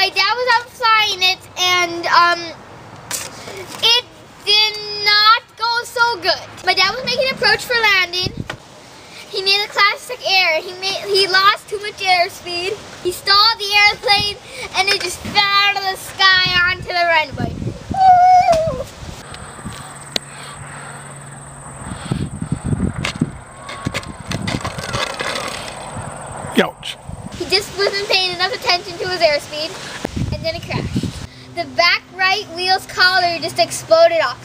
My dad was out flying it, and it did not go so good. My dad was making an approach for landing. He made a classic error. He lost too much airspeed. He stalled the airplane, and it just fell out of the sky onto the runway. Woo! Ouch. He just wasn't paying enough attention to his airspeed, and then it crashed. The back right wheel's collar just exploded off.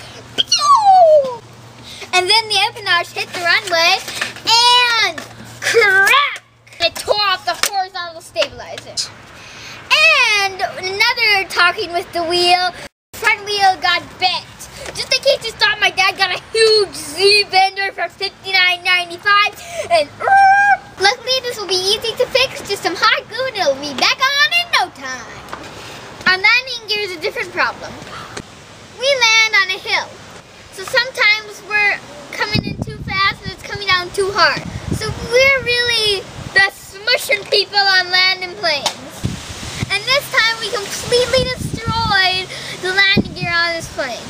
And then the empennage hit the runway, and crack! It tore off the horizontal stabilizer. And another talking with the wheel, front wheel got bent. Just in case you thought, my dad got a huge Z-bender for $59.95, and luckily this will be easy to fix. Just some hot glue and it'll be back on in no time. Our landing gear is a different problem. We land on a hill, so sometimes we're coming in too fast and it's coming down too hard. So we're really the smushing people on landing planes. And this time we completely destroyed the landing gear on this plane.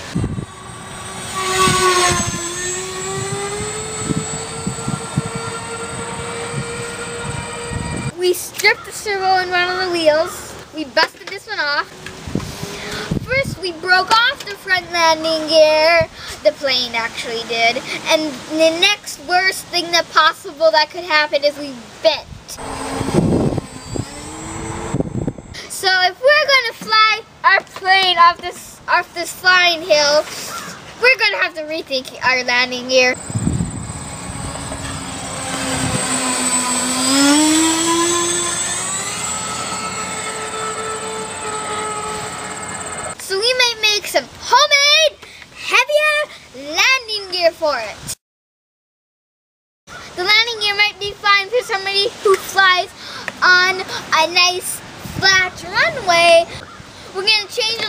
We stripped the servo and one of the wheels. We busted this one off. First we broke off the front landing gear. The plane actually did. And the next worst thing that possible that could happen is we bent. So if we're going to fly our plane off this flying hill, we're going to have to rethink our landing gear. So we might make some homemade, heavier landing gear for it. The landing gear might be fine for somebody who flies on a nice flat runway. We're going to change